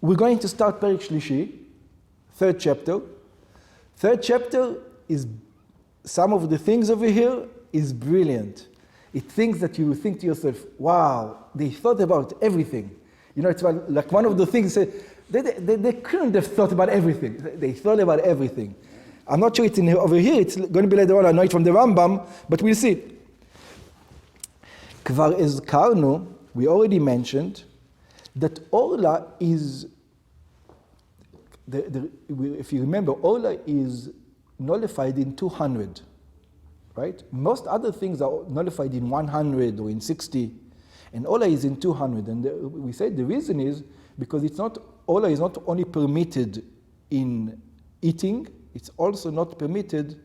we're going to start Perek Shlishi, third chapter. Third chapter is, some of the things over here is brilliant. It thinks that you think to yourself, wow, they thought about everything. You know, it's like one of the things, they couldn't have thought about everything. They thought about everything. I'm not sure it's in over here, it's going to be later on, I know it from the Rambam, but we'll see. Kvar ezkarnu, we already mentioned, that Orla is, if you remember, Orla is nullified in 200, right? Most other things are nullified in 100 or in 60, and Orla is in 200. And we said the reason is because Orla is not only permitted in eating, it's also not permitted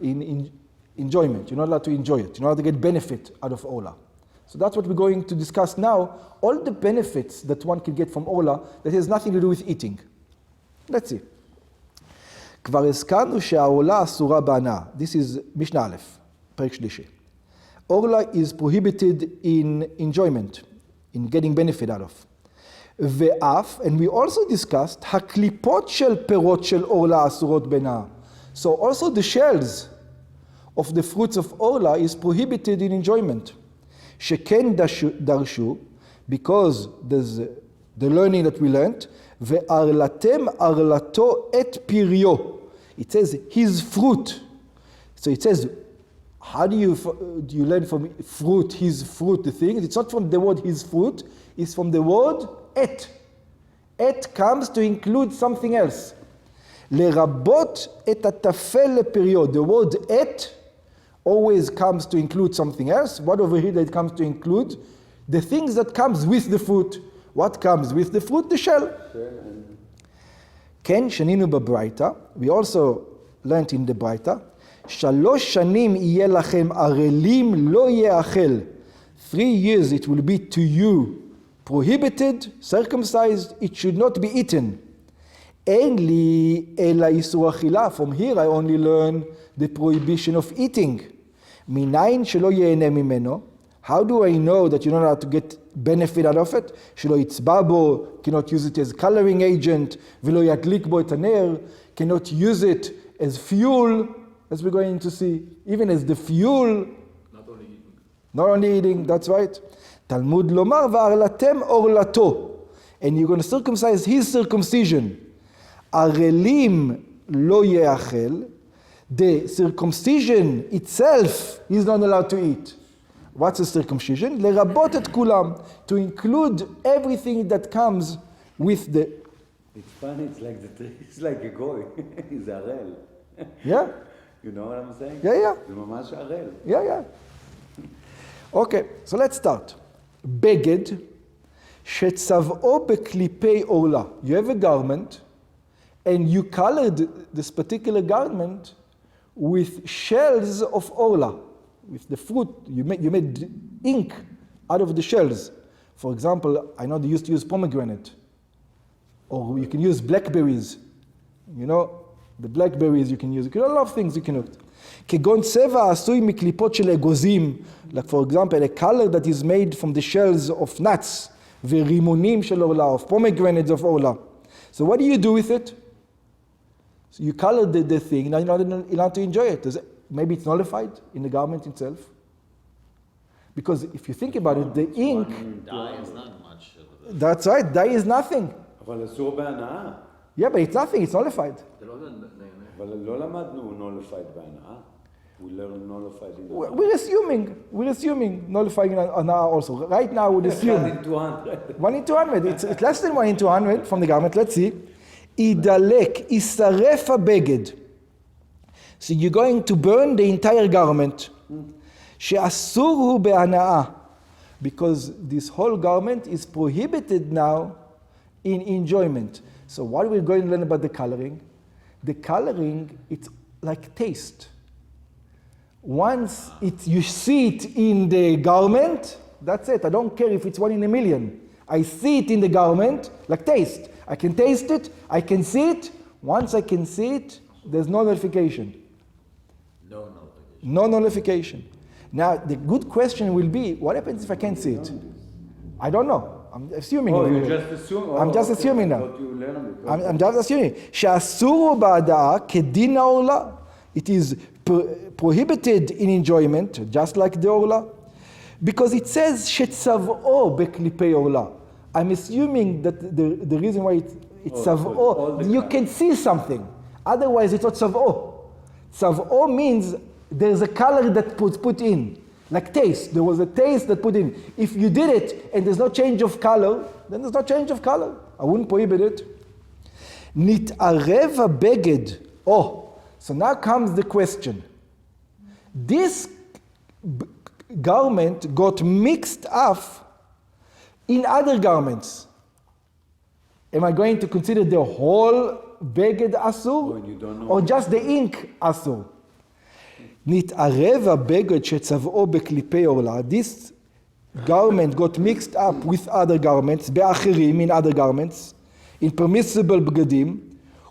in enjoyment. You're not allowed to enjoy it. You're not allowed to get benefit out of Orla. So that's what we're going to discuss now. All the benefits that one can get from Orla that has nothing to do with eating. Let's see. כבר הזכרנו שהעורלה אסורה בהנאה. This is Mishnah Aleph, פרק שלישי. Orla is prohibited in enjoyment, in getting benefit out of. ואף, and we also discussed, הקליפות של פירות של אורלה אסורות בהנאה. So also the shells of the fruits of Orla is prohibited in enjoyment. שכן דרשו, because there's the learning that we learned, וערלתם ערלתו את פריו. It says his fruit. So it says, how do you learn from fruit, his fruit, the thing? It's not from the word his fruit, it's from the word et. Et comes to include something else. לרבות את הטפל לפריו. The word et always comes to include something else. What over here that comes to include? The things that comes with the fruit. What comes with the fruit? The shell. כן, שנינו בברייתא. We also learned in the ברייתא. 3 שנים יהיה לכם ערלים לא יאכל. 3 years it will be to you prohibited, circumcised, it should not be eaten. אין לי אלא איסור אכילה. From here I only learn the prohibition of eating. מניין שלא ייהנה ממנו. How do I know that you're not allowed to get benefit out of it? שלא יצבע בו, cannot use it as coloring agent, ולא ידליק בו את הנר, cannot use it as fuel, as we're going to see, even as the fuel. Not only eating, that's right. תלמוד לומר, וערלתם עורלתו. And you're going to circumcise his circumcision. ערלים לא יאכל. The circumcision itself he's not allowed to eat. What's a circumcision? לרבות את כולם. To include everything that comes with the... It's funny, it's like a goy. He's ערל. Yeah. You know what I'm saying? Yeah. זה ממש ערל. Yeah. Okay, so let's start. בגד שצבעו בקליפי עורלה. You have a garment and you colored this particular garment with shells of Orla, with the fruit. You made ink out of the shells. For example, I know they used to use pomegranate, or you can use blackberries. You know, the blackberries you can use. You can do a lot of things you can use. כגון צבע עשוי מקליפות של אגוזים, like for example, a color that is made from the shells of nuts, ורימונים של עורלה, of pomegranates of Orla. So what do you do with it? So you color the thing, now you're not allowed to enjoy it. Maybe it's nullified in the garment itself. Because if you think about it, the ink... Dye is not much. That's right, dye is nothing. אבל אסור בהנאה. Yeah, but it's nothing, it's nullified. אבל לא למדנו nullified בהנאה. We learn nullified in the... We're assuming nullifying הנאה also. Right now we'd assume... 1 in 200. 1 in 200, it's less than 1 in 200 from the garment. Let's see. ידלק, ישרף הבגד. So you're going to burn the entire garment. שאסור הוא בהנאה. Because this whole garment is prohibited now in enjoyment. So what are we going to learn about the coloring? The coloring, it's like taste. Once you see it in the garment, that's it. I don't care if it's 1 in a million. I see it in the garment, like taste. I can taste it, I can see it. Once I can see it, there's no nullification. No nullification. Now, the good question will be, what happens if I can't see it? I don't know. I'm assuming. Oh, you just assume? Oh, I'm just assuming now. I thought you learned it. I'm just assuming. שאסור בהדאה כדין העורלה. It is prohibited in enjoyment, just like the עורלה. Because it says שצבעו בקליפי עורלה. I'm assuming that the reason why it's צבעו, you can see something. Otherwise it's not צבעו. צבעו means there's a color that was put in. Like taste, there was a taste that put in. If you did it and there's no change of color, then there's no change of color. I wouldn't prohibit it. נתערב הבגד. Oh, so now comes the question. This garment got mixed up in other garments. Am I going to consider the whole beged asur? Or just the ink asur? נתערב הבגד שצבעו בקליפי עורלה. This garment got mixed up with other garments, באחרים, in other garments, in permissible בגדים.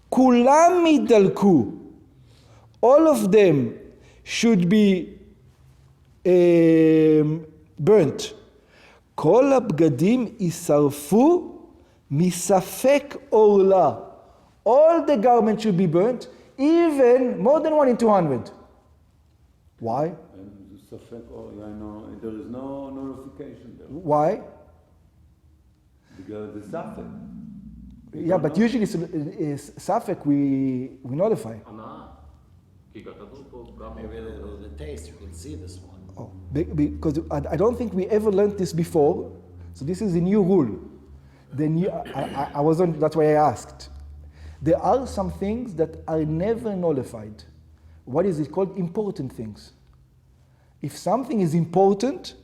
כולם ידלקו. All of them should be burnt. כל הבגדים יישרפו מספק עורלה. All the garments should be burnt, even more than 1 in 200. Why? There is no nullification there. Why? Because the safek. Yeah, but usually safek we nullify. Maybe the taste, you can see this one. Oh, because I don't think we ever learned this before, so this is a new rule. I wasn't. That's why I asked. There are some things that are never nullified. What is it called? Important things. If something is important,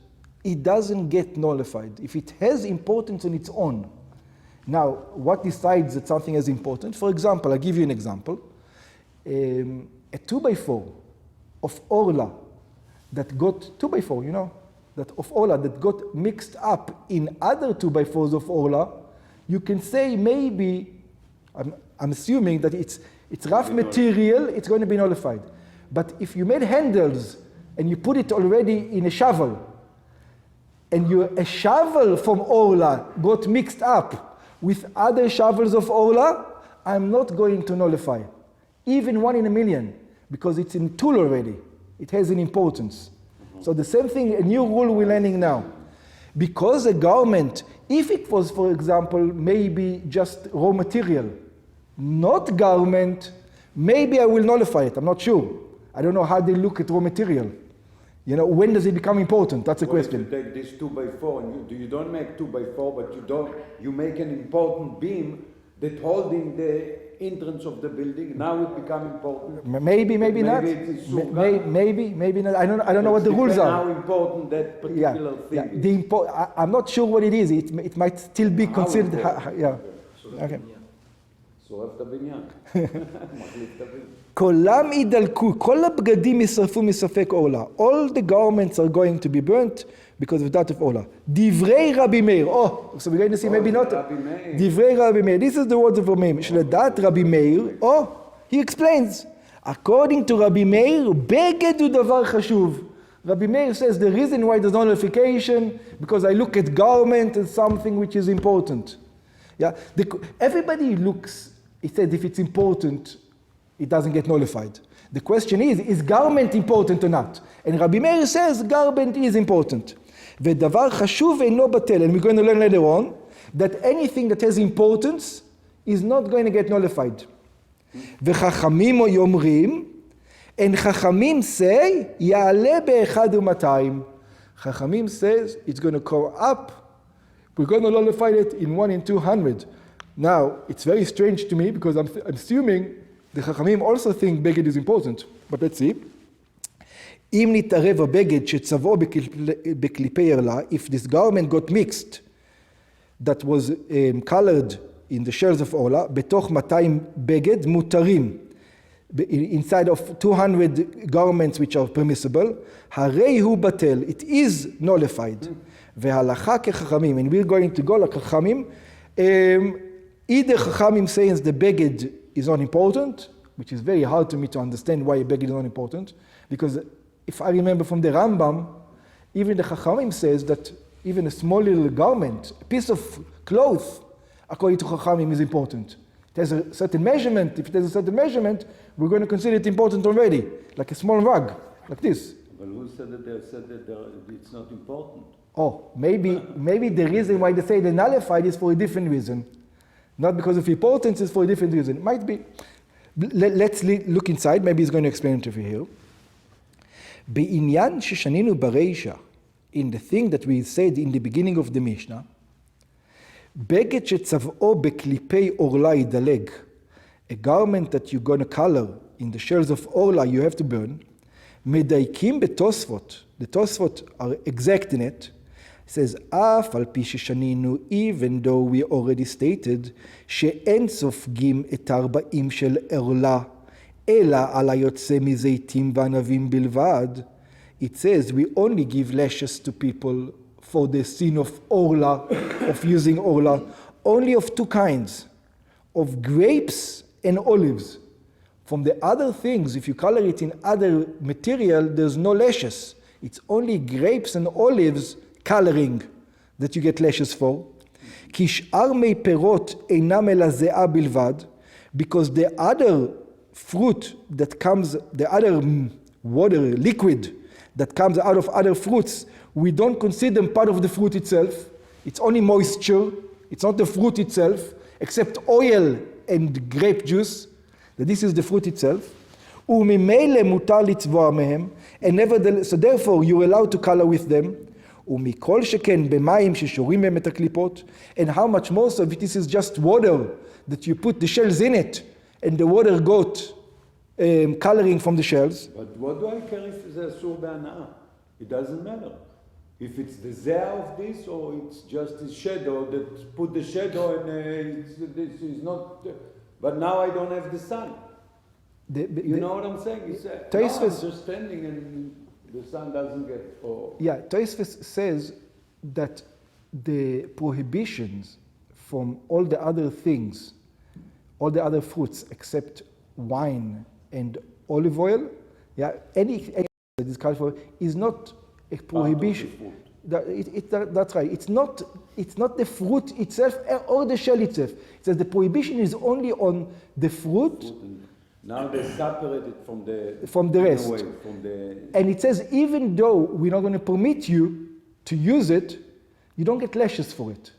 it doesn't get nullified. If it has importance on its own. Now, what decides that something is important? For example, I'll give you an example. A 2x4 of Orla that got 2x4, you know, that of Orla that got mixed up in other 2x4s of Orla, you can say maybe, I'm assuming that it's rough material, it's going to be nullified. But if you made handles and you put it already in a shovel, and a shovel from Orla got mixed up with other shovels of Orla, I'm not going to nullify. Even 1 in a million, because it's in tool already. It has an importance. So the same thing, a new rule we're learning now. Because a garment, if it was, for example, maybe just raw material, not garment, maybe I will nullify it, I'm not sure. I don't know how they look at raw material. You know, when does it become important? That's a question. If you take this 2x4 and you don't make 2x4, but you make an important beam that holding the entrance of the building. Now it become important. Maybe not. Maybe not. I don't know what the rules are. How important that particular thing is. I'm not sure what it is. It might still be considered. Okay. כולם ידלקו, כל הבגדים ישרפו מספק עורלה. All the garments are going to be burnt because of that of עורלה. דברי רבי מאיר. Oh, so we're going to see maybe not. דברי רבי מאיר. This is the words of רבי מאיר. שלדעת רבי מאיר, he explains. According to רבי מאיר, בגד הוא דבר חשוב. Rabbi Meir says the reason why there's no nullification because I look at garment as something which is important. Yeah, everybody looks. He said if it's important, it doesn't get nullified. The question is garment important or not? And Rabbi Meir says garment is important. ודבר חשוב אינו בטל. And we're going to learn later on that anything that has importance is not going to get nullified. וחכמים אומרים, and חכמים say, יעלה באחד ומאתיים. חכמים says it's going to go up. We're going to nullify it in 1 in 200. Now, it's very strange to me because I'm assuming the Chachamim also think beged is important. But let's see. אם נתערב הבגד שצבעו בקליפי ערלה, if this garment got mixed, that was colored in the shells of ערלה, בתוך 200 בגד מותרים, inside of 200 garments which are permissible, הרי הוא בטל, it is nullified. והלכה כחכמים, and we're going to go like חכמים, either Chachamim says the beged is not important, which is very hard to me to understand why a beged is not important, because if I remember from the Rambam, even the Chachamim says that even a small little garment, a piece of cloth, according to Chachamim, is important. It has a certain measurement. If it has a certain measurement, we're going to consider it important already, like a small rug, like this. But who said that it's not important? Oh, maybe the reason why they say they're nullified is for a different reason. Not because of importance, it's for a different reason. It might be. Let's look inside, maybe he's going to explain it over here. בעניין ששנינו ברישה, in the thing that we said in the beginning of the Mishnah, בגד שצבעו בקליפי עורלה ידלג, a garment that you're going to color in the shells of Orla you have to burn, מדייקים בתוספות, the Tosfot are exact in it, it says, אף על פי ששנינו, even though we already stated, שאין סופגים את 40 של עורלה, אלא על היוצא מזיתים וענבים בלבד, it says we only give lashes to people for the sin of Orla, of using Orla, only of two kinds, of grapes and olives. From the other things, if you color it in other material, there's no lashes. It's only grapes and olives coloring that you get lashes for. כי שאר מי פירות אינם אלא זיעה בלבד, because the other fruit that comes, the other water, liquid that comes out of other fruits, we don't consider them part of the fruit itself. It's only moisture. It's not the fruit itself, except oil and grape juice. That this is the fruit itself. וממילא מותר לצבוע מהם, and nevertheless, so therefore you're allowed to color with them. ומכל שכן במים ששורים בהם את הקליפות, and how much more so if this is just water that you put the shells in it, and the water got coloring from the shells. But what do I care if it's אסור בהנאה? It doesn't matter. If it's the zeh of this, or it's just the shadow that put the shadow, and this is not. But now I don't have the sun. You know what I'm saying? It's I'm just standing and the sun doesn't get. Yeah, Tosfos says that the prohibitions from all the other things, all the other fruits except wine and olive oil, yeah, any that is called for is not a prohibition. That's right. It's not the fruit itself or the shell itself. It says the prohibition is only on the fruit. Now they separate it from the rest. And it says even though we're not going to permit you to use it, you don't get lashes for it.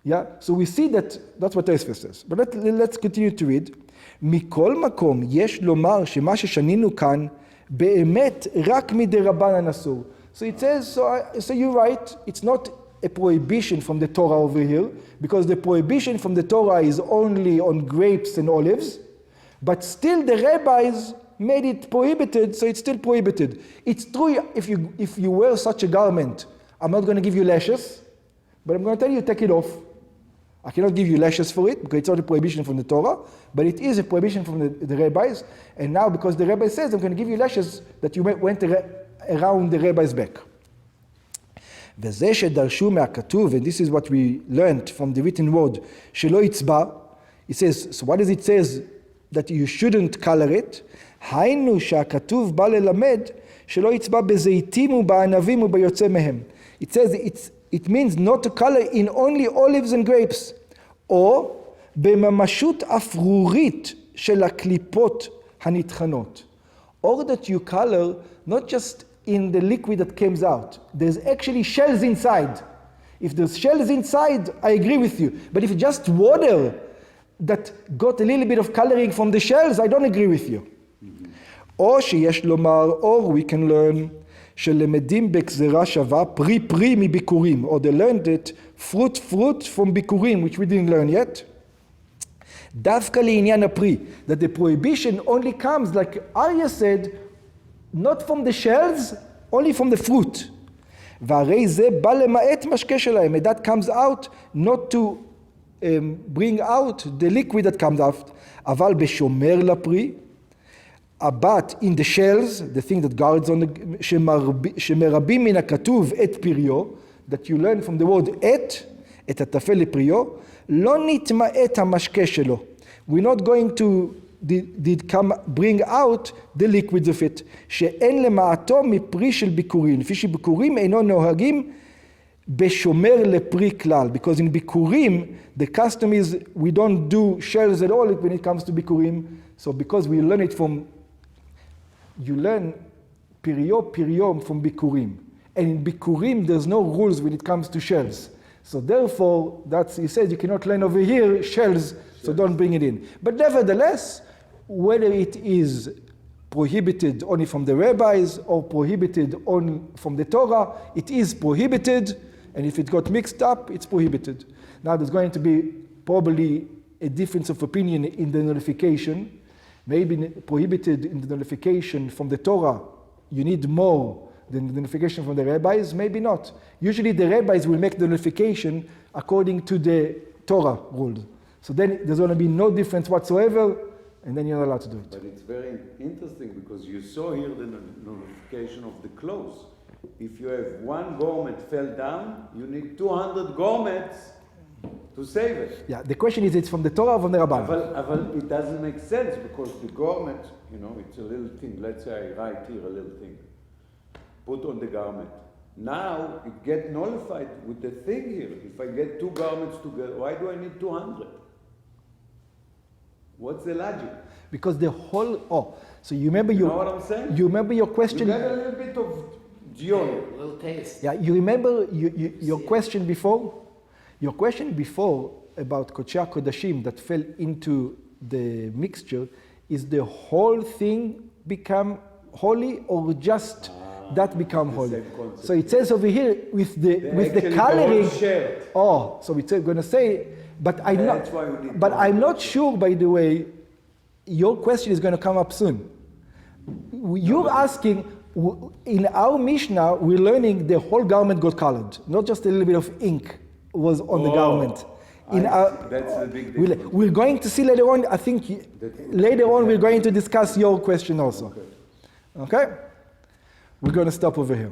Yeah. So we see that's what Tosfos says. But let's continue to read. מכל מקום יש לומר שמה ששנינו כאן באמת רק מדרבנן אסור. So it says, so you're right, it's not a prohibition from the Torah over here, because the prohibition from the Torah is only on grapes and olives, but still the rabbis made it prohibited, so it's still prohibited. It's true if you wear such a garment, I'm not going to give you lashes, but I'm going to tell you take it off. I cannot give you lashes for it, because it's not a prohibition from the Torah, but it is a prohibition from the rabbis, and now because the rabbi says I'm going to give you lashes, that you went around the rabbi's back. וזה שדרשו מהכתוב, and this is what we learned from the written word, שלא יצבע, it says, so what does it says that you shouldn't color it? היינו שהכתוב בא ללמד שלא יצבע בזיתים ובענבים וביוצא מהם. It says it means not to color in only olives and grapes, או בממשות אפרורית של הקליפות הנטחנות. Or that you color not just in the liquid that comes out. There's actually shells inside. If there's shells inside, I agree with you. But if it's just water that got a little bit of coloring from the shells, I don't agree with you. או שיש לומר, or we can learn, שלמדים בגזרה שווה פרי פרי מביקורים. Or they learned it, fruit from ביקורים, which we didn't learn yet. דווקא לעניין הפרי, that the prohibition only comes, like Arya said, not from the shells, only from the fruit. והרי זה בא למעט משקה שלהם, and that comes out not to bring out the liquid that comes out, אבל בשומר לפרי, but in the shells, the thing that guards on the, שמרבים מן הכתוב את פריו, that you learn from the word את הטפל לפריו, לא נתמעט המשקה שלו. We're not going to bring out the liquids of it, שאין למעטו מפרי של ביקורים, לפי שביקורים אינו נוהגים Beshomer lepri klal, because in Bikurim, the custom is we don't do shells at all when it comes to Bikurim. So because we learn it from, you learn Piriom from Bikurim. And in Bikurim, there's no rules when it comes to shells. So therefore, he says you cannot learn over here shells, so don't bring it in. But nevertheless, whether it is prohibited only from the rabbis or prohibited only from the Torah, it is prohibited, and if it got mixed up, it's prohibited. Now there's going to be probably a difference of opinion in the nullification. Maybe prohibited in the nullification from the Torah, you need more than the nullification from the rabbis, maybe not. Usually the rabbis will make the nullification according to the Torah rules. So then there's going to be no difference whatsoever, and then you're not allowed to do it. But it's very interesting because you saw here the nullification of the clothes. If you have one garment fell down, you need 200 garments to save it. Yeah, the question is, it's from the Torah or from the Rabban? But it doesn't make sense because the garment, it's a little thing. Let's say I write here a little thing. Put on the garment. Now it gets nullified with the thing here. If I get two garments together, why do I need 200? What's the logic? Because the whole, so you remember You know what I'm saying? You remember your question? You got a little bit of geology. A little taste. Yeah, you remember your question before? Your question before about Kodesh Kodashim that fell into the mixture, is the whole thing become holy or just that become holy? So it says over here with the coloring. So it's going to say, but I'm not sure. By the way, your question is going to come up soon. You're asking. In our Mishnah, we're learning the whole garment got colored, not just a little bit of ink was on the garment. That's the big difference. We're going to see later on. I think later on we're going to discuss your question also. Okay? We're going to stop over here.